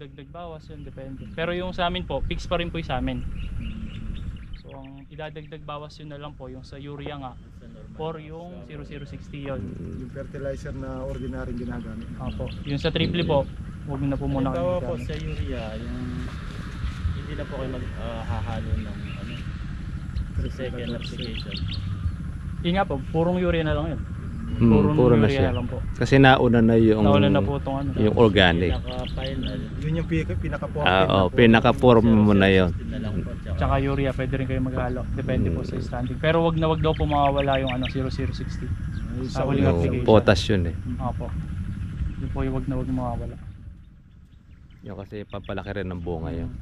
magdagdag bawas yun, depende. Pero yung sa amin po, fix pa rin po yung sa amin. So ang idadagdag bawas yun na lang po yung sa urea nga or yung 0060 yun. Yung fertilizer na ordinary ginagamit. Opo. Yung sa triple po, huwag na po muna Halimbawa kami po gamit. sa urea, yung hindi na po kayo maghahalo ng ano, second application. Yun nga po, purong urea na lang yun. Puro na urea siya. na lang po. Kasi nauna na yung Nauna na po itong ano. yung organic. Pinaka-final. Yun yung pinaka-form. Pinaka-form mo na yun. Na lang po, Tsaka urea, pwede rin kayo maghalo. Depende po sa standing. Pero wag daw po mawawala yung ano 0060. Sa huling Yung application. potas yun eh. Opo. Yun po yung wag mawawala. Yung kasi papalaki rin ng bunga yun.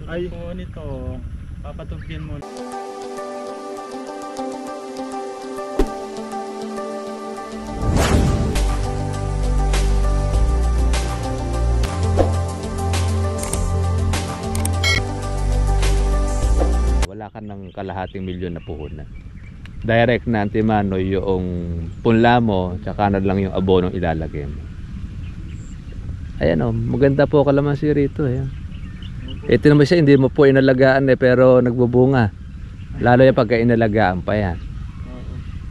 Ay po nito, papatugyan mo. Wala ka ng kalahating milyon na puhunan. Direct na antimano yung punla mo, tsaka na lang yung abonong ilalagay mo. Ayan o, maganda po kalamansi rito. Ayan. Ito naman siya, hindi mo po inalagaan pero nagbubunga. Lalo yung pagka inalagaan pa yan.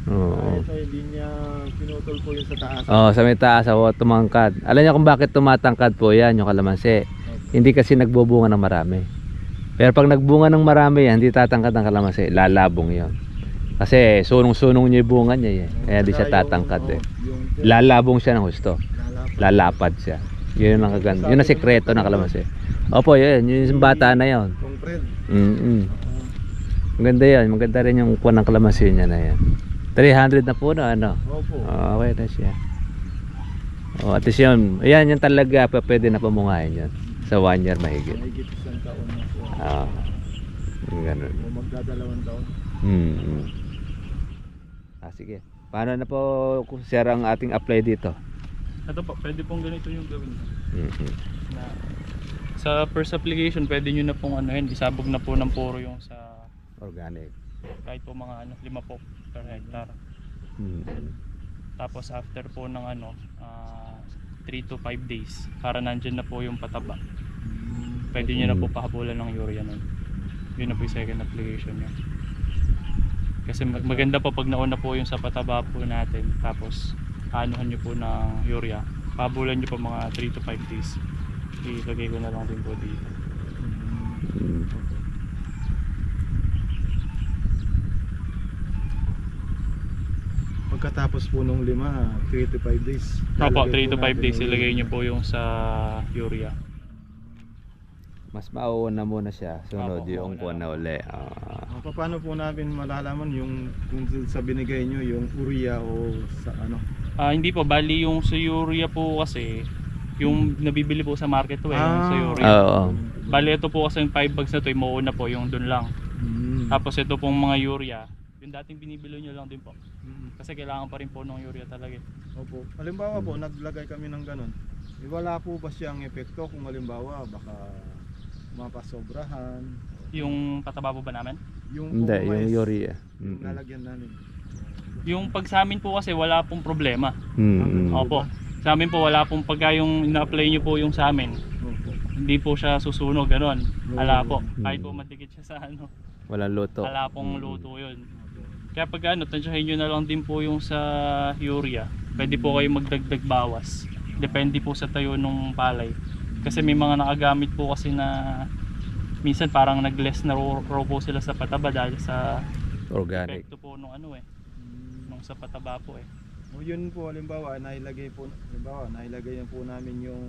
Oo. Ito hindi niya pinutol po yung sa taas. Oh, sa may taas, tumangkad. Alam niyo kung bakit tumatangkad po yan, yung kalamansi. Hindi kasi nagbubunga ng marami. Pero pag nagbunga ng marami yan, hindi tatangkad ang kalamansi, lalabong yon. Kasi sunong-sunong niya yung bunga niya. Kaya di siya tatangkad eh. Lalabong siya ng husto. Lalapad siya. Yun ang kaganda. Yun ang sekreto ng kalamansi. Opo, yun. Yung bata na yun. Concrete. Maganda yun. Maganda rin yung kuwan ng kalamansi niya na yan. 300 na po na ano. Opo. Okay na siya. At least yun. Ayan, yan talaga pwede na pamungahin yun. Sa 1 year mahigit. Mahigit isang taon na po. Ganun. O magdadalawang taon. Sige. Paano na po sir ang ating apply dito? Ito po, pwede pong ganito yung gawin. Na, sa first application, pwede nyo na pong ano yun, isabog na po ng puro yung sa Organic. kahit po mga 5 po per hectare. Tapos after po ng 3 to 5 days, para nandyan na po yung pataba. Pwede nyo na po pahabulan ng urea nun. Yun na po yung second application nyo. Kasi maganda po pag nauna po yung sa pataba po natin, tapos anuhan nyo po ng urea, pahabulan nyo po mga 3 to 5 days. Ilagay ko na lang din po dito. Pagkatapos po nung 3 to 5 days. Opo, 3 to 5 days ilagay nyo po yung sa urea. Mas mauuna muna siya. Sunod Opo, yung mauna kuwan na uli. Paano po namin malalaman yung kung sa binigay nyo yung urea o sa ano? Hindi po, bali yung sa urea po kasi yung nabibili po sa market po yung sa urea. Oo. Bali ito po kasi yung 5 bags na to, mauuna po yung dun lang. Tapos ito pong mga urea, yung dating binibili nyo lang din po. Kasi kailangan pa rin po ng urea talaga. Opo. Halimbawa po, naglagay kami ng ganun. Wala po ba siyang epekto kung halimbawa baka mapasobrahan? Yung pataba po ba namin? Hindi, yung urea. Yung nalagyan namin. Yung pag sa amin po kasi wala pong problema. Mm-mm. Opo. Sa amin po wala pong pagka yung ina-apply nyo po yung sa amin. Opo. Hindi po siya susunog ganon. Ala po. Kahit po madikit siya sa ano. Walang luto. Ala pong luto yun. Kaya pag tansyahin nyo na lang din po yung sa urea. Pwede po kayo magdagdag bawas. Depende po sa tayo nung palay. Kasi may mga nakagamit po kasi na minsan parang nag-less na raw po sila sa pataba dahil sa Organic. epekto po nung nung sa pataba po eh. O yun po halimbawa nailagay po po namin yung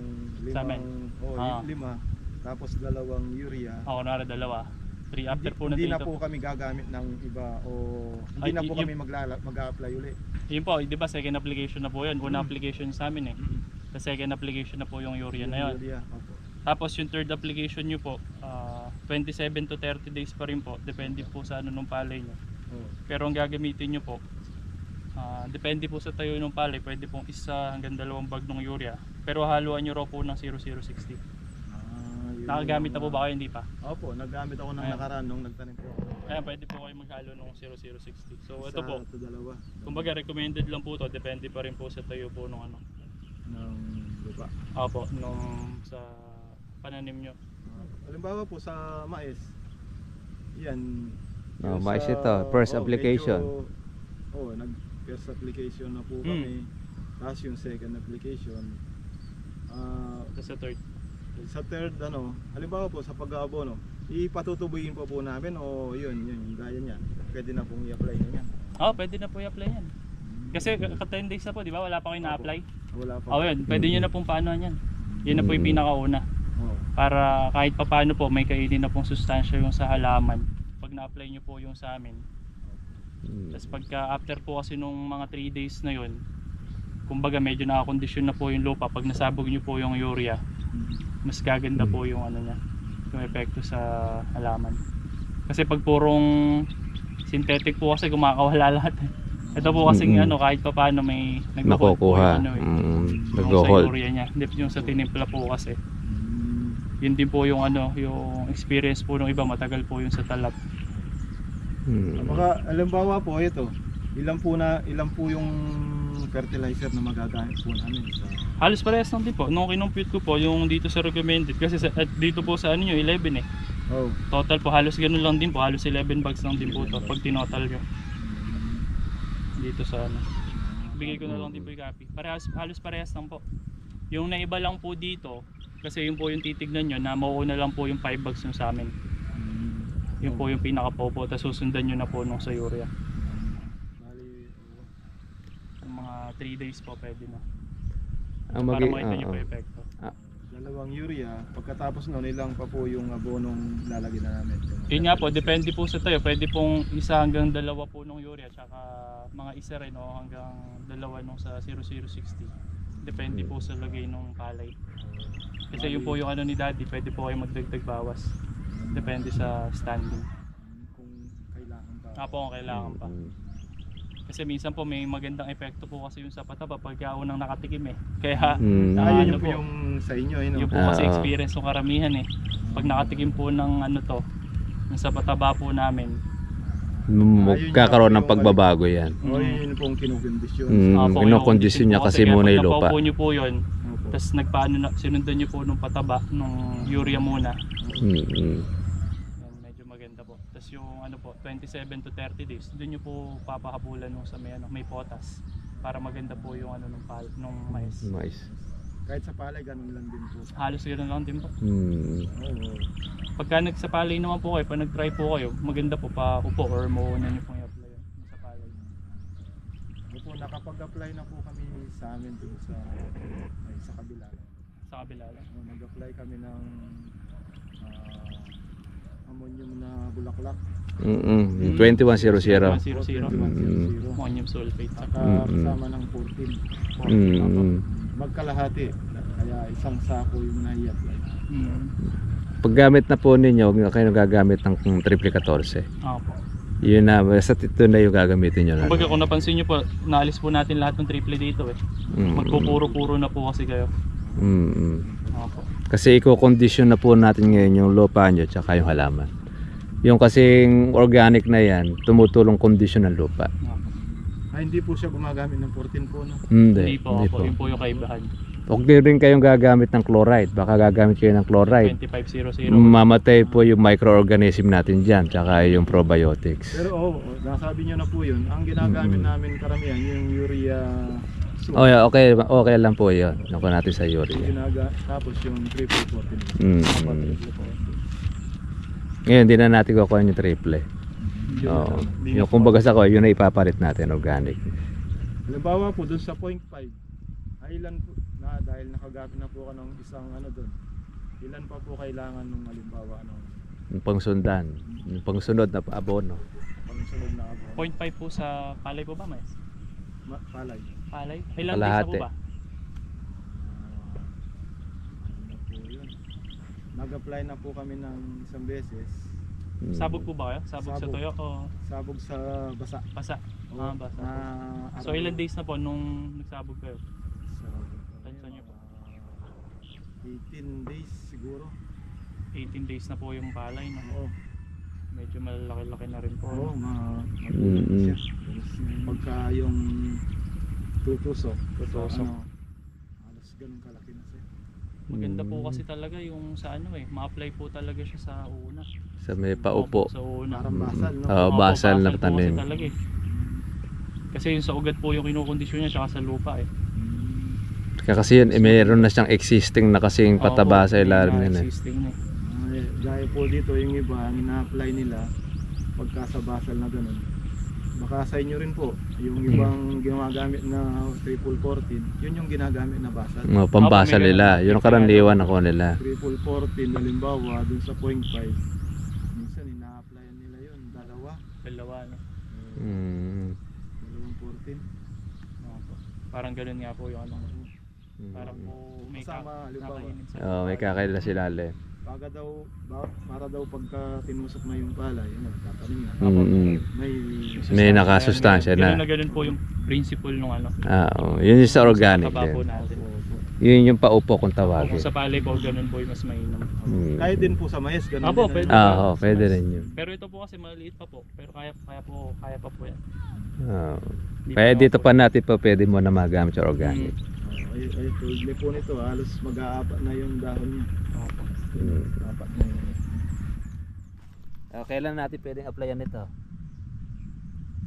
Samin. yung 5 tapos 2 urea. Ako na 2. 3 after po na Hindi na dito. po kami gagamit ng iba o hindi Ay, na po kami mag-a-apply uli. Yun po, di ba second application na po yun. Una application sa amin eh. Sa second application na po yung urea na yun. Urea, opo. Tapos yung third application nyo po, 27 to 30 days pa rin po. Depende po sa nung palay nyo. Pero ang gagamitin nyo po, depende po sa tayo ng palay. Pwede pong 1 hanggang 2 bag ng urea. Pero haluan nyo raw po ng 0060. Nakagamit na po ba kayo? Hindi pa? Opo, naggamit ako ng nakaraan nung nagtanim po ako. Kaya pwede po kayo maghalo ng 0060. So ito po, Sa 2. kumbaga recommended lang po to. Depende pa rin po sa tayo po nung Ng lupa. Opo, nung sa pananim nyo. Halimbawa po sa mais, yan. Oh, yung mais sa- ito, first application. Nag-first application na po kami. Tapos yung second application. Tapos sa third. Sa third, halimbawa po sa pag-aabono, ipatutubuyin po namin o yun, gaya niyan. Pwede na pong i-apply na yan. Pwede na po i-apply yan. Kasi 10 days na po, di ba? Wala pa kayo na-apply. Wala pa. Yun. Pwede nyo na pong paano yan. Yun na po yung pinakauna. Oo. Para kahit papaano po, may kainin na pong sustansya yung sa halaman. Pag na-apply nyo po yung sa amin. Tapos pagka after po kasi nung mga 3 days na yun, kumbaga medyo nakakondisyon na po yung lupa. Pag nasabog nyo po yung urea, mas gaganda po yung ano niya, yung epekto sa halaman. Kasi pag purong synthetic po kasi kumakawala lahat. Ito po kasi kahit pa paano may nagho-hold po Nakukuha. yung sa Nag-hold. urea niya. Hindi yung sa tinimpla po kasi. Yun din po yung yung experience po ng iba, matagal po yung sa talat. Baka halimbawa po ito, ilan po yung fertilizer na magagamit po namin sa Halos parehas lang din po. Nung kinumpute ko po yung dito sa recommended kasi dito po sa 11 eh. Oh. Total po halos ganun lang din po. Halos 11 bags lang din po to pag tinotal nyo. Dito sa bigay ko na lang din po yung copy. Halos parehas lang po. Yung naiba lang po dito kasi yun po yung titignan nyo na mauuna lang po yung 5 bags yung sa amin. Yun po yung pinaka-popo. Tapos susundan nyo na po nung sa urea. Bali, Yung mga 3 days po pwede na. Ang Para magi- makita nyo oo. po yung epekto. dalawang urea, pagkatapos nun ilang pa po yung abonong lalagyan na namin. Yun nga po, depende po sa tayo. Pwede pong isa hanggang dalawa po ng urea, tsaka mga isa rin hanggang dalawa nung sa 0060. Depende po sa lagay ng palay. Kasi yun po yung ni daddy, pwede po kayo magdagdag bawas. Depende sa standing. Kung kailangan pa. Nga po kung kailangan pa. Kasi minsan po may magandang epekto po kasi yung sa pataba pag unang nakatikim eh. Kaya Ayun ano po yung sa inyo, yun po kasi experience ng karamihan eh. Pag nakatikim po ng yung sa pataba po namin, Magkakaroon ng pagbabago yan. O yun pong kinukondisyon. po, Kinokondisyon niya kasi kaya muna yung pag lupa. napaupo nyo po yun, Opo. tapos sinundan nyo po nung pataba, nung urea muna. Yan, medyo maganda po. Tapos yung 27 to 30 days, doon nyo po papahabulan nung sa may potas para maganda po yung nung mais. Mais. Kahit sa palay, ganun lang din po. Halos ganoon lang din po. Oo. Pagka nagsapalay naman po kayo, pag nag-try po kayo, maganda po pa upo or mauna nyo pong i-apply yun sa palay. Opo, nakapag-apply na po kami sa amin dun sa kabila. Sa kabila lang. Nag-apply kami ng ammonium na bulaklak. 2100. 2100. Ammonium sulfate. Saka kasama ng 14. Magkalahati. Kaya isang sako yung nai-apply. Paggamit na po ninyo, huwag na kayo gagamit ng triple 14. Opo. Yun na, basta ito na yung gagamitin nyo. Kumbaga kung napansin nyo po, naalis po natin lahat ng triple dito eh. Magpupuro-puro na po kasi kayo. Opo. Kasi i-condition na po natin ngayon yung lupa nyo tsaka yung halaman. Yung kasing organic na yan, tumutulong kondisyon ng lupa. Hindi po siya gumagamit ng 14 po, no? Hindi po. Yun po yung kaibahan. Huwag din kayong gagamit ng chloride. Baka gagamit kayo ng chloride. 2500. Mamatay po yung microorganism natin dyan tsaka yung probiotics. Pero nasabi nyo na po yun. Ang ginagamit namin karamihan yung urea. Oh, yeah, okay lang po yun. Nakuha natin sa urea. Tapos yung triple 14. Ngayon, hindi na natin kukuha yung triple. Oo. Yung kumbaga sa ko, yun na ipapalit natin, organic. Halimbawa po dun sa 0.5, ilan po na dahil nakagamit na po ka ng isang doon. Ilan pa po kailangan nung halimbawa Yung pangsundan, yung pangsunod na abono. pangsunod na abono? 0.5 po sa palay po ba, mais? Palay. Palay? Ilang days na po Kalahati. ba? Ano po yun? Nag-apply na po kami ng isang beses. Sabog po ba kayo? Sabog sa Sabog. tuyo o Sabog sa basa. basa? Basa. Na So ilang days na po nung nagsabog kayo? Tansya niyo po? 18 days siguro. 18 days na po yung palay, no? Oo. Medyo malaki-laki na rin po. Oo, Mm-mm. siya. Pagka yung tutusok, Tutusok. halos ganun kalaki na. Maganda po kasi talaga yung sa ano ma-apply po talaga siya sa una. Sa may paupo. Sa una. Parang basal, no? Oo, basal na po tanim. kasi talaga Kasi yung sa ugat po yung kinukondisyon niya tsaka sa lupa Kaya kasi yun, mayroon na siyang existing na kasing pataba sa ilalim yun eh. Existing na Gaya po dito yung iba, ang ina-apply nila pagka sa basal na ganun. Baka sa inyo rin po, yung ibang ginagamit na triple 14, yun yung ginagamit na basal. Pambasal nila, yun ang karaniwan ako nila. Triple 14, halimbawa, dun sa 0.5, minsan ina-applyan nila yun, dalawa, no? dalawang 14. Opo. Parang ganun nga po yung ano. Para po may Kasama, halimbawa, kakainin sa May kakaila sila le. para daw pagka tinusok na yung palay, yun, tatanim na. May nakasustansya na. Ganun po yung principle nung ano. Yun yung sa organic Taba po din. natin. Yun yung paupo kung Kung tawagin. sa palay po, ganun po yung mas mainam. Kahit din po sa mais, ganun Apo, din. pwede. Pwede rin yun. Pero ito po kasi maliit pa po. Pero kaya pa po yan. Di Kaya pa dito po- pa natin pa pwede mo na magamit sa organic. Ay, tulad po nito, halos mag-aapat na yung dahon niya. Opo. Apat na yun. Kailan natin pwedeng applyan ito?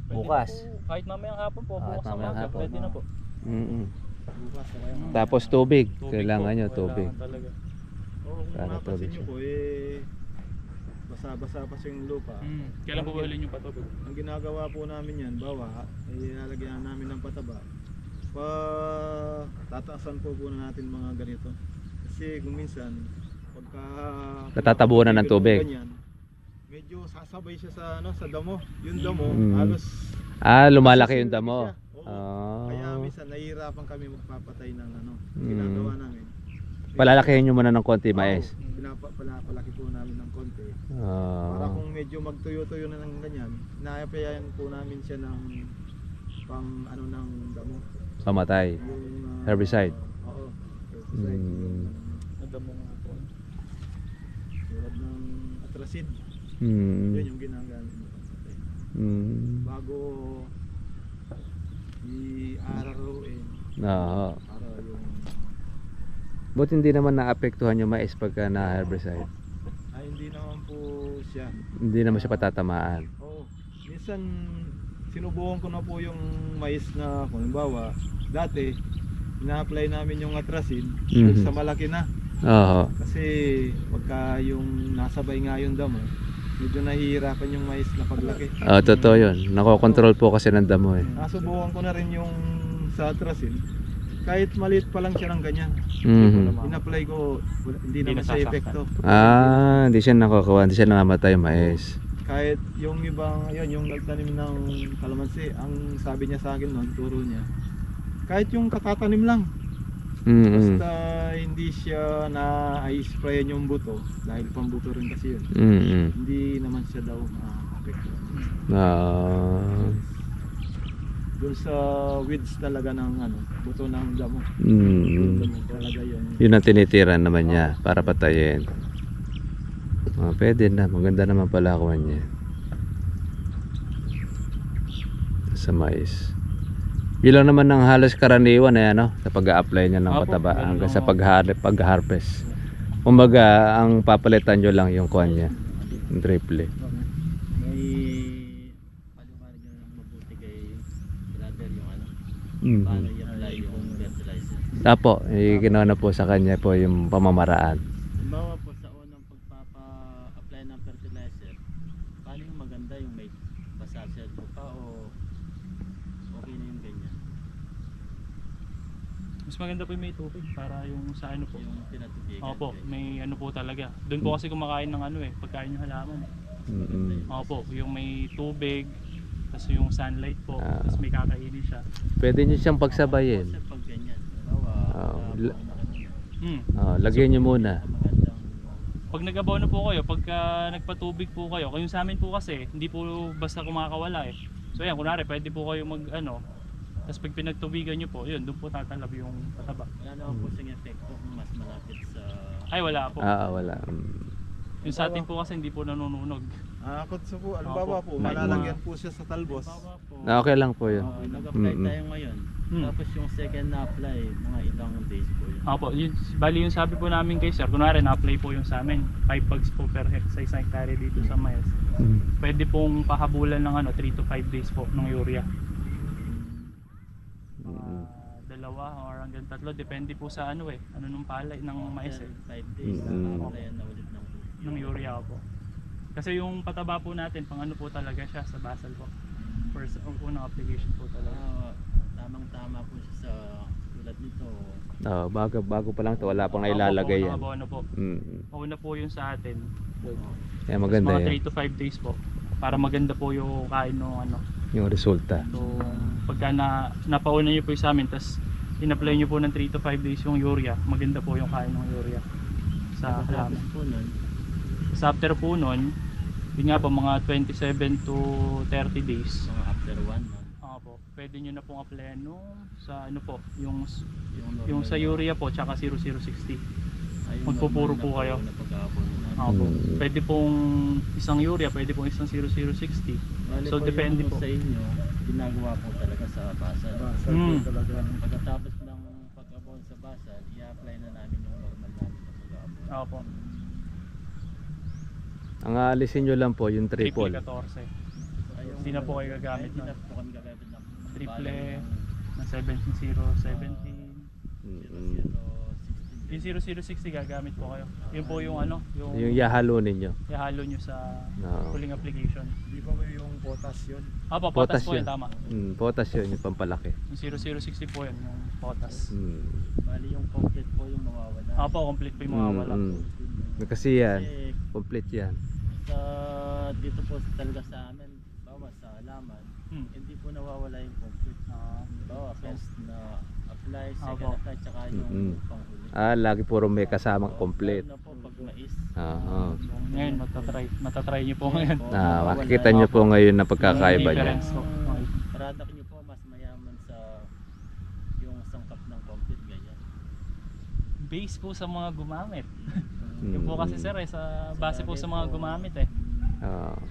Pwede Bukas. na po, kahit mamayang hapon po, Kahit bukas sa mamayang umaga, hapon, pwede na po. Bukas na kaya. Tapos tubig. Tubig Kailangan po, nyo tubig. kailangan talaga. Kung Para napasin tubig nyo siya. po, basa-basa pa yung lupa. Kailan po ulit yung patubig? Ang ginagawa po namin yan, bawa, ilalagyan namin ng pataba. Tataasan po natin mga ganito. Kasi kung minsan, pagka Natatabunan ng tubig. ganyan, medyo sasabay siya sa damo. Yung damo, Mm. halos Lumalaki yung sisilagi damo. siya. Oo. Kaya minsan nahihirapan kami magpapatay ng ginagawa namin. Palalakihin nyo muna ng konti mais. Pinapalaki po namin ng konti. Para kung medyo magtuyo-tuyo na ng ganyan, naapayan po namin siya ng pang ng damo. Pamatay. Yung Herbicide. Oo. Herbicide. Nadamo nga po. Tulad ng atracid. Mm. Yun yung ginagamit. Bago i-araruin para yung Buti hindi naman naapektuhan yung mais pagka na-herbicide. hindi naman po siya. Hindi naman siya patatamaan. Oo. Minsan sinubukan ko na po yung mais na halimbawa dati ina-apply namin yung atracid sa malaki na. Kasi pagka yung nasabay nga yung damo, medyo nahihirapan yung mais na paglaki. Totoo yun. Nakokontrol po kasi ng damo eh. Nasubukan ko na rin yung sa atracid. Kahit maliit pa lang siya ng ganyan. In-apply ko, hindi naman siya nasasaktan. epekto. Hindi siya nakakuha, hindi siya namamatay yung mais. Kahit yung ibang, yung nagtanim ng kalamansi, ang sabi niya sa akin noon, turo niya, kahit yung kakatanim lang, basta hindi siya na-i-sprayan yung buto, dahil pambuto rin kasi yun, hindi naman siya daw epekto. Doon sa weeds talaga ng buto ng damo. Talaga Yun ang tinitira naman niya para patayin. Pwede na, maganda naman pala kuha niya sa mais. Yun lang naman ng halos karaniwan sa pag-a-apply niya ng pataba hanggang sa pag-harvest. Kumbaga ang papalitan nyo lang yung kuha niya, yung triple. Paano i-apply yung fertilizer? Apo, ginawa na po sa kanya po yung pamamaraan. Halimbawa po sa unang pagpapa-apply ng fertilizer, paano yung maganda yung may basasel po pa o okay na yung ganyan? Mas maganda po yung may tubig para yung sa po. Yung pinatubigan. Opo, may po talaga. Doon po kasi kumakain ng pagkain yung halaman. Opo, yung may tubig, tapos yung sunlight po, tapos may kakainin siya. Pwede nyo siyang pagsabayin. Pag ganyan, Lagyan nyo muna. Pag nag-abaw na po kayo, pagka nagpatubig po kayo, kung sa amin po kasi, hindi po basta kumakawala So yan, kunwari, pwede po kayo tapos pag pinagtubigan nyo po, yun, doon po tatalab yung pataba. Wala naman po siyang epekto kung mas malapit sa... Ay, wala po. Wala. Yung sa atin po kasi hindi po nanununog. Kung po, halimbawa po, malalagyan po siya sa talbos. Halimbawa po, Okay lang po yun. nag-apply Mm-mm. tayo ngayon. Hmm. Tapos yung second na apply, mga ilang days po yun. Opo, bali yung sabi po namin kay sir, kunwari na-apply po yung sa amin, 5 bags po per sa isang hectare dito sa Mayas. Pwede pong pahabulan ng 3 to 5 days po ng urea. Dalawa or hanggang 3, depende po sa ano nung palay ng mais 5 days, Mm-mm. na-applyan na ulit ng ng urea po. Kasi yung pataba po natin, pang ano po talaga siya sa basal po. First, unang application po talaga. Tamang-tama po siya sa tulad nito. Bago pa lang to, wala pang nailalagay yan. Abono po. Mauna po yun sa atin. Kaya Tapos maganda mga yan, 3 to 5 days po. Para maganda po yung kain ng yung resulta. So, pagka napauna nyo po yung sa amin, tapos in-apply nyo po ng 3 to 5 days yung urea, maganda po yung kain ng urea sa halaman. Tapos po nun, So, after po nun, yun nga po, mga 27 to 30 days. mga after 1 month, Po, pwede nyo na pong applyan nung sa yung yung sa urea po, tsaka 0060. ay, magpupuro po kayo. Na pag-aabon na. Po. Pwede pong isang urea, pwede pong isang 0060. Bali So, depende yung po. sa inyo, ginagawa po talaga sa basal. Basal Mm. po talaga. Pagkatapos ng pag-abon sa basal, i-apply na namin yung normal namin na pag-aabon. Po. Ang aalisin nyo lang po yung Triple triple. 14. Ayun, Hindi na po kayo gagamit Hindi na nun. po kami gagamit ng Triple ng na 17017. Yung 0060 gagamit po kayo. Yun po yung Yung yahalo ninyo. ihalo nyo sa No. huling application. Di ba po yung potas yun? Potas Potas po yun. yun, tama. Potas yun, yung pampalaki. Yung 0060 po yun, yung potas. Bali yung complete po yung mawawala. Complete po yung mawawala. Kasi yan, Kasi complete yan. sa dito po talaga sa amin, bawa sa halaman, hindi po nawawala yung complete. Bawa first na apply, second apply, tsaka yung panghuli. Lagi puro may kasamang complete. Lalo na po pag mais. Oo. So, ngayon, matatry nyo po ngayon. Makikita nyo po ngayon na pagkakaiba niya. Difference po. Okay. Product nyo po mas mayaman sa yung sangkap ng complete ganyan. Base po sa mga gumamit. Yun po kasi sir, sa base po sa mga gumamit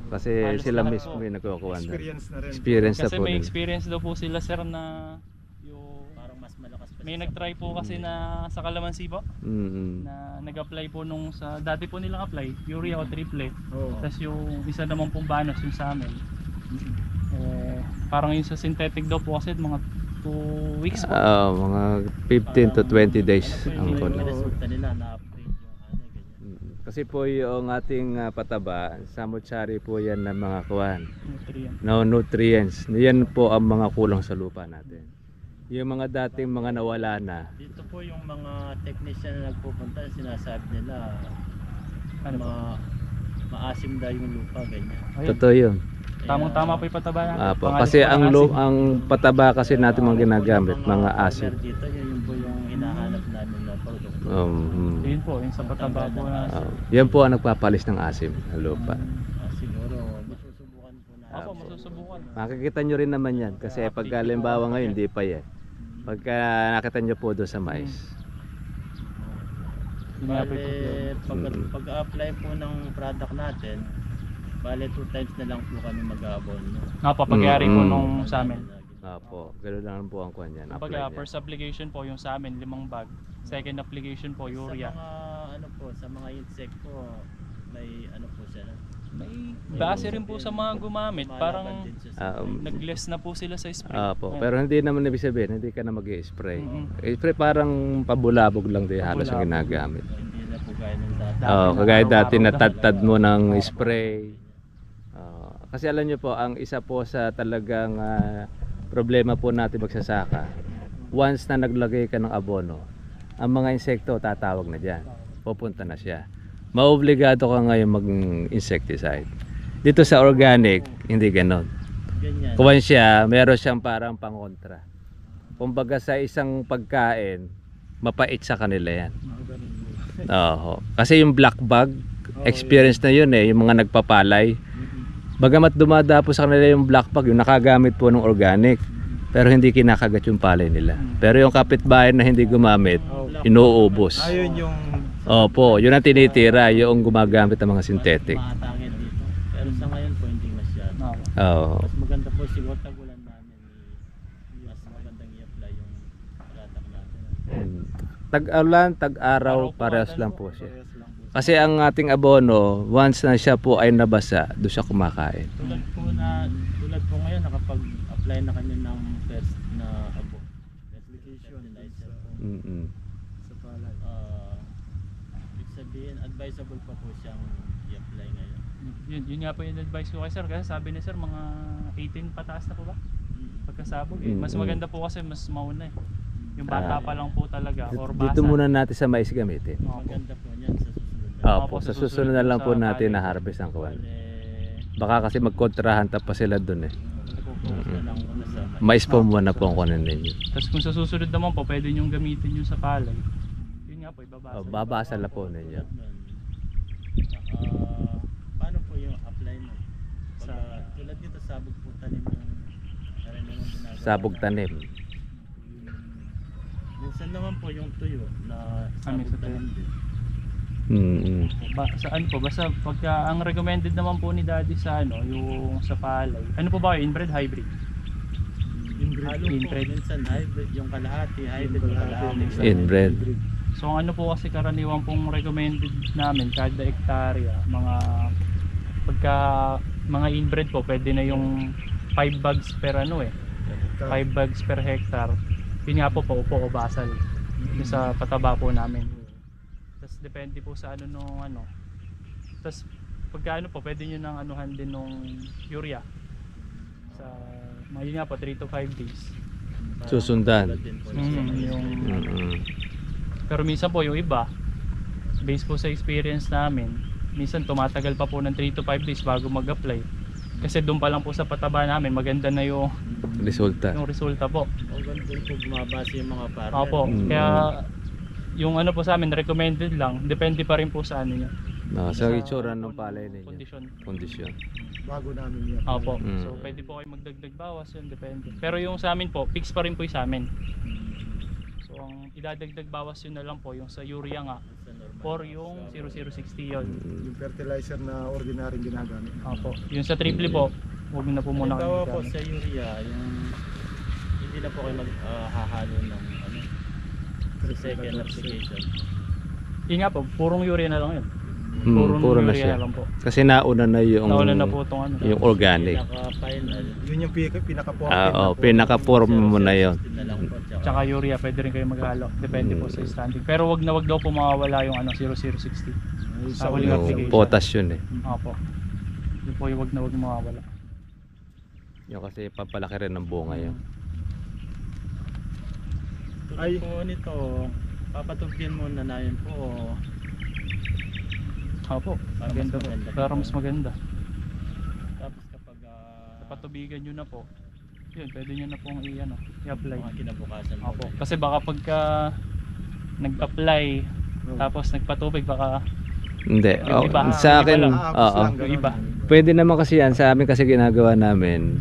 Kasi Halos sila lahat mismo po. yung nagkukuha na. Experience na rin. Experience na Kasi po may nila. experience daw po sila sir na yung Parang mas malakas pa may siya sa nag-try po kasi na sa Calamansi po na nag-apply po nung sa dati po nilang apply urea o triple. Oo. Tapos yung isa naman pong banos yung sa amin. Parang yung sa synthetic daw po kasi mga 2 weeks po. Mga 15 to 20 days ang yung kuno. resulta nila na-upgrade yung ganyan. Kasi po yung ating pataba, samuchari po yan ng mga kuwan. Nutrient. No nutrients. Yan po ang mga kulang sa lupa natin. Yung mga dating mga nawala na. Dito po yung mga technician na nagpupunta, sinasabi nila maasim daw yung lupa ganyan. Ayun. Totoo yun. Tamang-tama po yung pataba natin. Pangalan Kasi po ng ang asin. ang pataba kasi natin mga ginagamit, mga asin. Dito yun po yung hinahanap namin na product. Yun po, yung sa pataba po na. Yan po ang nagpapalis ng asim sa lupa. Siguro masusubukan po na. Masusubukan. Makikita nyo rin naman yan kasi pag halimbawa ngayon hindi pa yan. Pagka nakita nyo po doon sa mais. Bale, pag-apply po ng product natin, bale 2 times na lang po kami mag-aabon. Pagyari po nung sa amin. Opo, ganoon lang po ang kwan yan. Kumbaga, first application po yung sa amin, 5 bag. Second application po, urea. Sa mga insect po, may po siya. May base rin po sa mga gumamit. Parang nag-less na po sila sa spray. Opo, pero hindi naman ibig sabihin, hindi ka na mag-i-spray. Spray parang pabulabog lang din halos ang ginagamit. Hindi na po gaya ng dati. Kagaya dati natadtad mo ng spray. Kasi alam nyo po, ang isa po sa talagang problema po natin magsasaka, once na naglagay ka ng abono, ang mga insekto tatawag na dyan, pupunta na siya. Maobligado ka ngayon mag-insecticide. Dito sa organic, hindi ganon. Ganyan. Kuwan siya, meron siyang parang pangontra. Kumbaga sa isang pagkain, mapait sa kanila yan. Kasi yung black bug, experience na yun yung mga nagpapalay. Bagamat dumadapo sa kanila yung black bug, yung nakagamit po ng organic, pero hindi kinakagat yung palay nila. Pero yung kapitbahay na hindi gumamit, inuubos. Ayun yung Opo, yun ang tinitira, yung gumagamit ng mga synthetic. Maatangin dito. Pero sa Oo. Mas maganda po siguro tagulan namin. Mas magandang i-apply yung product natin. Tag-ulan, tag-araw, Araw po, parehas ano lang po, po siya. Parehas lang po. Kasi ang ating abono, once na siya po ay nabasa, doon siya kumakain. Tulad po ngayon nakapag-apply na kami ng first na abo. Application Fertilizer po. sa palay. Ibig sabihin, advisable pa po siyang i-apply ngayon. Yun nga po yung advice ko kay sir. Kasi sabi ni sir, mga 18 pataas na po ba? Pagkasabog eh. Mas maganda po kasi mas mauna eh. Yung bata pa lang po talaga or basa. Dito muna natin sa mais gamitin. Opo. Maganda po niyan sa susunod na. Opo, sa susunod na lang po sa natin palay. na harvest ang kuwan. Eh, Baka kasi magkontrahan pa sila doon eh. nagpo-focus na lang muna sa Mais po muna po ang kunin ninyo. Tapos kung sa susunod naman po, pwede nyo gamitin yung sa palay. Yun nga po, ibabasa. Babasa na po ninyo. Paano po yung apply mo? Sa Tulad dito, sabog po tanim yung karaniwang ginagawa. Sabog na. tanim. Minsan naman po yung tuyo na Ano sabog sa tuyo? tanim din. sa ano po, basta pagka ang recommended naman po ni daddy sa ano, yung sa palay. Ano po ba yun? Inbred, hybrid? Halo po, Inbred. minsan hybrid, yung kalahati, hybrid yung kalahati. Inbred. So ang ano po kasi karaniwan pong recommended namin kada hektarya, pagka mga inbred po, pwede na yung 5 bags per ano eh. 5 bags per hectare. Yun nga po, paupo o basal. Yung sa pataba po namin. Tapos depende po sa ano nung ano. Tapos pagka ano po, pwede nyo nang anuhan din nung urea. Sa yun nga po, 3 to 5 days. Susundan. Tulad din po yung Pero minsan po yung iba, based po sa experience namin, minsan tumatagal pa po ng 3 to 5 days bago mag-apply. Kasi doon pa lang po sa pataba namin, maganda na yung Resulta. resulta po. O ganun din po bumabase yung mga partner. Opo, kaya yung ano po sa amin, recommended lang, depende pa rin po sa ano niya. No, sa itsura ng palay ninyo. Condition. Kondisyon. Bago namin yan. Opo, Mm. so pwede po kayo magdagdag bawas yun, depende. Pero yung sa amin po, fix pa rin po yung sa amin. So ang idadagdag bawas yun na lang po, yung sa urea nga, Sa normal. or yung 0060 yun. Yung fertilizer na ordinaryong ginagamit. Opo, yung sa triple po, huwag na po muna Halimbawa po kayo sa urea, yung hindi na po kayo maghahalo ng ano, sa second application. Yun nga po, purong urea na lang yun. Puro na urea siya. na lang po. Kasi nauna na yung Nauna na po itong ano. yung organic. Pinaka-final. Yun yung pinaka-form. Pinaka-form mo na yun. Na lang po, Tsaka urea, pwede rin kayo maghalo. Depende po sa standing. Pero wag na wag daw po mawawala yung ano, 0060. Sa huling Yung application. potas yun eh. Opo. Yun po yung wag na wag mawawala. Yung kasi papalaki rin ng bunga yun. Tulad Ay. po nito, papatugyan mo na yun po. Opo, Para maganda mas po. maganda. Pero mas maganda. Tapos kapag Patubigan nyo na po. Yun, pwede nyo na pong i-ano, i-apply. mga kinabukasan po. Opo. Kasi baka pagka nag-apply, tapos nagpatubig, baka Hindi. Yung iba, Sa akin, yung iba oo. Yung iba. Pwede naman kasi yan. Sa amin kasi ginagawa namin,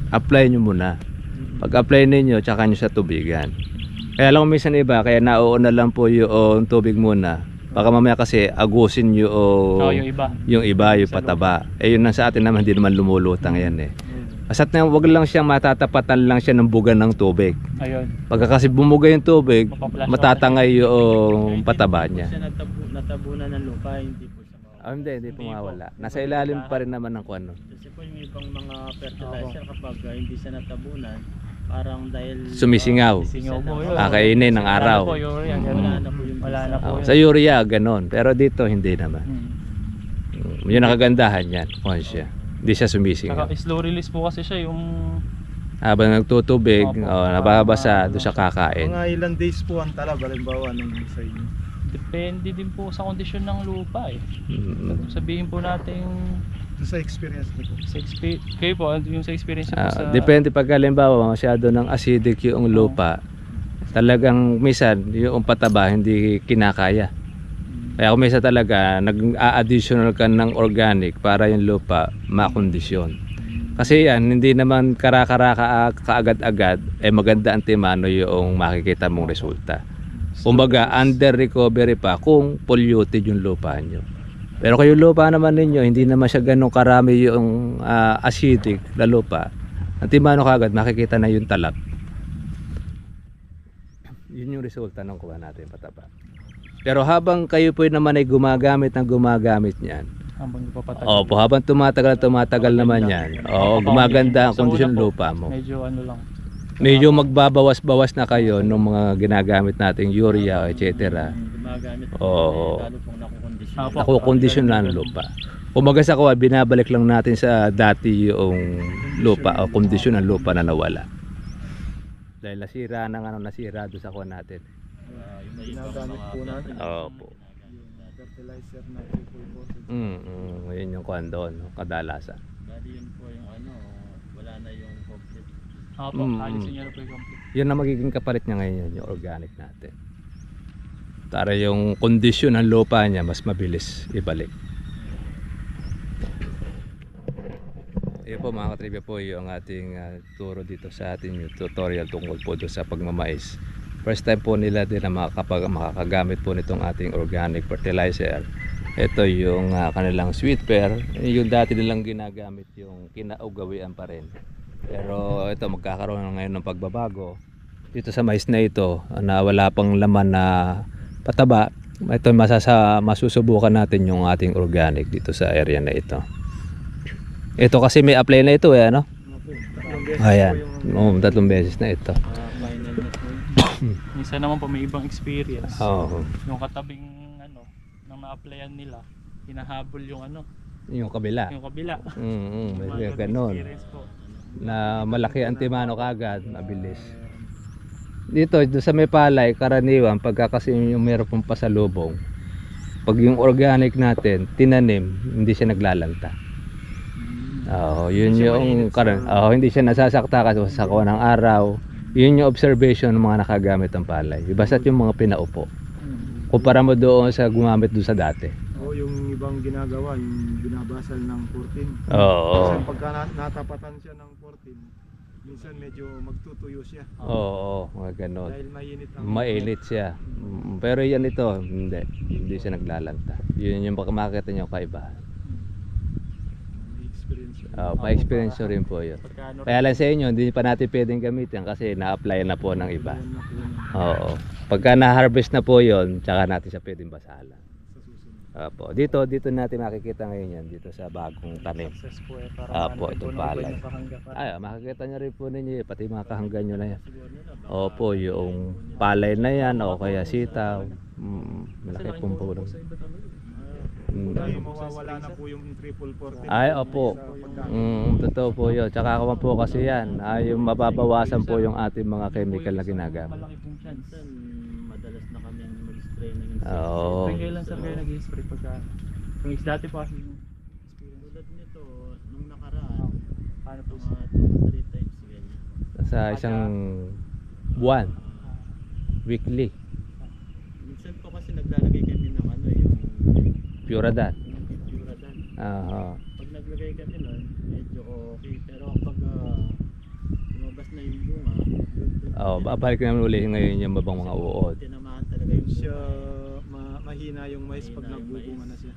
apply nyo muna. Pag-apply ninyo, tsaka nyo sa tubigan. Kaya lang minsan iba, kaya nauuna lang po yung tubig muna. Baka mamaya kasi agusin yung yung iba. yung pataba. Eh yun na sa atin naman, hindi naman lumulutang yan eh. Basta't na wag lang siyang matatapatan lang siya ng buga ng tubig. Ayun. Pagka kasi bumuga yung tubig, Mapaplash matatangay yung pataba niya. Hindi po siya natabunan ng lupa, hindi po siya mawawala. Hindi po mawala. Nasa ilalim pa rin naman ng kuano. Kasi po yung ibang mga fertilizer kapag hindi siya natabunan, parang dahil Sumisingaw. Singaw po yun. Kainin ng araw. Wala na po yung urea, ganun. wala na po yung Wala na po yun. Sa urea, ganon. Pero dito, hindi naman. Yun ang kagandahan yan. Kuhan siya. Hindi siya sumisingaw. Saka slow release po kasi siya yung Habang nagtutubig, Opo. nababasa, doon siya kakain. Mga ilang days po ang talab, halimbawa nung sa inyo. depende din po sa kondisyon ng lupa eh. Mm. Sabihin po natin Doon sa experience niyo po. kayo po, yung sa experience niyo po sa Depende pag halimbawa masyado ng acidic yung lupa, talagang minsan yung pataba hindi kinakaya. Kaya kung minsan talaga nag-a-additional ka ng organic para yung lupa makondisyon. Kasi yan, hindi naman kaagad-agad, maganda ang timano yung makikita mong resulta. Kumbaga, under recovery pa kung polluted yung lupa nyo. Pero kayo lupa naman ninyo, hindi naman siya ganun karami yung acidic na lupa. Ang timano kagad, makikita na yung talag. Yun yung resulta ng kuha natin pataba. Pero habang kayo po naman ay gumagamit niyan, Habang papatagal. opo, habang tumatagal naman yan, gumaganda ang Sa una kondisyon ng po, lupa mo. Medyo ano lang. Medyo magbabawas-bawas na kayo ng mga ginagamit nating urea, etc. Gumagamit po Oo. lalo pong nakukondisyon. Apo. Nakukondisyon na ang lupa. Kumaga sa kuha, binabalik lang natin sa dati yung lupa o kondisyon ng lupa na nawala. Dahil nasira na nasira doon sa kuha natin. Yung may ibang Ginagamit mga po natin. Opo. Yung fertilizer na triple coated. Yun yung kuha doon, no? Kadalasan. Bali yun po yung ano, wala na yung complete. Opo, alisin niya na po yung complete. Yun na magiging kapalit niya ngayon, yung organic natin. Para yung kondisyon ng lupa niya mas mabilis ibalik. Ayun po mga katribya po yung ating turo dito sa ating tutorial tungkol po doon sa pagmamais. First time po nila din na makakagamit po nitong ating organic fertilizer. Ito yung kanilang sweet pear. Yung dati nilang ginagamit yung kinaugawian pa rin. Pero ito magkakaroon na ngayon ng pagbabago. Dito sa mais na ito na wala pang laman na pataba. Ito masusubukan natin yung ating organic dito sa area na ito. Ito kasi may apply na ito ano? Ayan, 3 beses na ito. Final na po. Minsan naman po may ibang experience. Oo. Yung katabing ano, nang na-applyan nila, hinahabol yung ano, Yung kabila. yung kabila. May Mga ganon. experience po. Na malaki ang timano kagad, mabilis. Dito sa may palay, karaniwan pagka kasi yung meron pong pasalubong, pag yung organic natin tinanim, hindi siya naglalanta. Yun yung hindi siya nasasakta kasi sa kuha ng araw. Yun yung observation ng mga nakagamit ng palay. Basta't yung mga pinaupo. Kumpara mo doon sa gumamit doon sa dati. Yung ibang ginagawa, yung binabasal ng 14. Oo. Minsan pagka natapatan siya ng 14, minsan medyo magtutuyo siya. Oo, ganon. Dahil mainit ang Mainit siya. Pero yan ito, hindi siya naglalanta. Yun yung baka makita nyo kaibahan. experience. Pa-experience nyo rin po yun. Pagka ano, Kaya lang sa inyo, hindi pa natin pwedeng gamitin kasi na-apply na po ng iba. Yan na po yun Oo. Pagka na-harvest na po yun, tsaka natin siya pwedeng basahan. sa susunod. Opo. Dito natin makikita ngayon yan, dito sa bagong tanim. success po eh. Para Apo, ano, itong puno-puno palay. yung kahangga para- Ay, makikita nyo rin po ninyo, pati mga kahanggan nyo na yan. Siguro nila baka Opo, yung palay na yan, o kaya sitaw. Malaki Kasi pong laking tulong puno. po sa iba talaga. Dahil mawawala na po yung triple 14. Ay, opo. Sa paggamit. Totoo po yun. Tsaka ako po kasi yan, yung mababawasan po yung ating mga chemical na ginagamit. Malaki pong chance. minsan madalas na kami mag-spray ng Oo. Kaya kailan sir kayo nag-spray pagka yung is dati po kasi yung Tulad nito, nung nakaraan, paano po mga 2-3 times ganyan. Sa isang buwan, weekly, Minsan po kasi naglalagay kami ng ano yung Puradan. Puradan. Pag naglagay kami nun, medyo okay. Pero pag lumabas na yung bunga, Babalik naman uli ngayon yung mabang mga uod. tinamaan talaga yung Siya bunga. mahina yung mais pag Mahina yung nagbubunga na siya.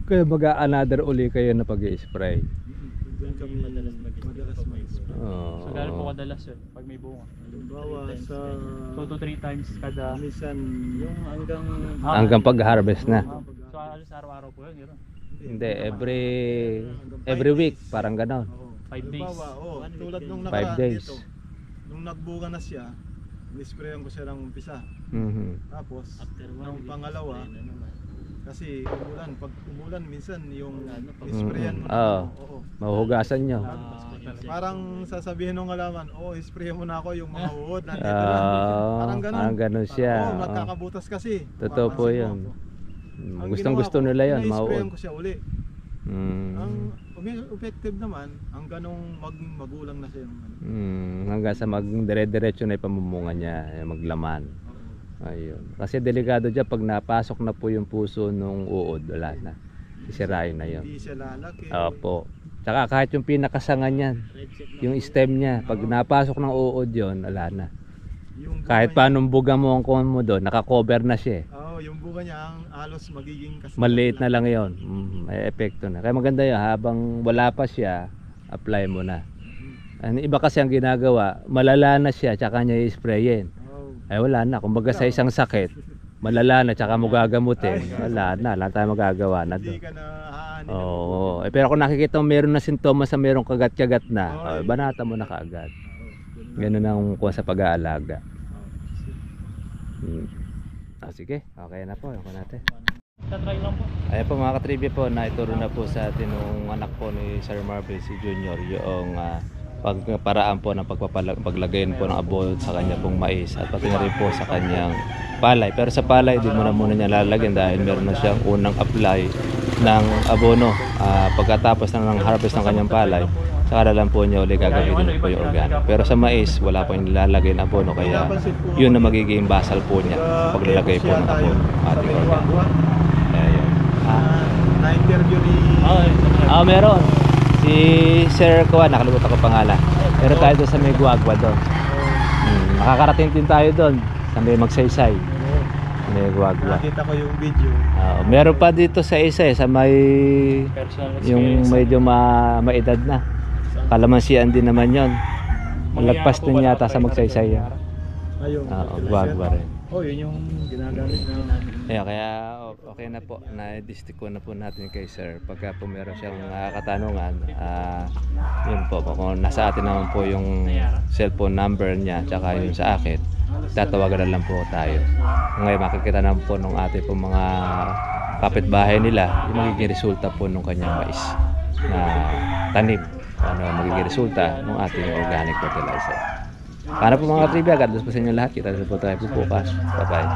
Kaya mag-another uli kayo na pag-i-spray. Doon kami madalas madalas mag-spray. so gano'n po kadalas yun pag may bunga. Halimbawa sa 2 to 3 times kada minsan Yung hanggang Hanggang pag-harvest na. so alos araw-araw po yun gano'n. Hindi, every week, parang ganon. 5 days. Halimbawa, One week tulad din. nung 5 nakaraan days. dito, nung nagbunga na siya, nisprayan ko siya ng umpisa. Tapos, after 1 nung week, pangalawa, spray na naman. kasi umulan, pag umulan minsan yung Ano, pag- nisprayan mo na. Oo. Oo. Mahuhugasan nyo. Parang sasabihin ng halaman, sprayan mo na ako yung mga uod, nandito lang. Parang ganon. Parang ganon siya. Oo, magkakabutas kasi. Totoo po Papansin yun. mo. Ang Gustong ginawa gusto ko, nila yun, ina-sprayan mauod. ko siya uli. Ang effective naman, ang ganong maging magulang na siya yung ano. Hanggang sa dire-diretso na yung pamumunga niya, maglaman. Oo. Ayun. Kasi delikado dyan, pag napasok na po yung puso nung uod, wala na. Sisirain na yun. Hindi siya lalaki. Opo. Tsaka kahit yung pinakasangan niyan, Red check lang yung po. stem niya, pag napasok ng uod yon, wala na. Yung Kahit bunga paanong buga mo ang kuhan mo doon, nakakover na siya eh. niya- Oo, yung bunga niya ang halos magiging kasi Maliit na lang yon. May epekto na. Kaya maganda yun, habang wala pa siya, apply mo na. Ang iba kasi ang ginagawa, malala na siya, tsaka niya i-sprayin. Ay wala na, kumbaga sa isang sakit, malala na, tsaka mo gagamutin. Wala tayong magagawa na Hindi doon. ka na aanin. Oo. Pero kung nakikita mo meron na sintomas sa merong kagat-kagat na, banata mo na kaagad. Ganun ang kuha sa pag-aalaga. Sige, okay na po. Ako natin. Tatry lang po. Ayan po mga katribya po, naituro na po sa atin nung anak po ni Sir Marvel, si Junior, yung paraan po ng paglagay po ng abono sa kanya pong mais at pati na rin po sa kanyang palay. Pero sa palay, di muna niya lalagyan dahil meron na siyang unang apply ng abono. Pagkatapos ng harvest ng kanyang palay, saka lang po niya ulit gagamitin po yung organic. Pero sa mais, wala po yung nilalagay ng abono, kaya yun na magiging basal po niya paglalagay po ng abono ating organic. Ayun. Na-interview ni Meron. Si Sir Kuwan, nakalimutan ko pangalan. Pero tayo doon sa may Guagua doon. Makakarating din tayo doon sa may Magsaysay. May Guagua. Nakita ko yung video. Meron pa dito sa isa sa may Personal yung experience. medyo maedad na. Kalamansian din naman yon. Malagpas din yata sa Magsaysay. Ayun. Guagua rin. Oh, yun yung ginagamit na Kaya okay na po, na-distick ko na po natin kay Sir. Pagka po meron siyang katanungan, yun po, kung nasa atin naman po yung cellphone number niya, tsaka yung sa akin, tatawagan na lang po tayo. Ngayon makikita naman po nung ating po mga kapitbahay nila, yung magiging resulta po nung kanyang mais na tanim. Ano magiging resulta ng ating organic fertilizer. Para po mga katribya, God bless po sa inyo lahat. Kita po tayo bukas. Bye bye.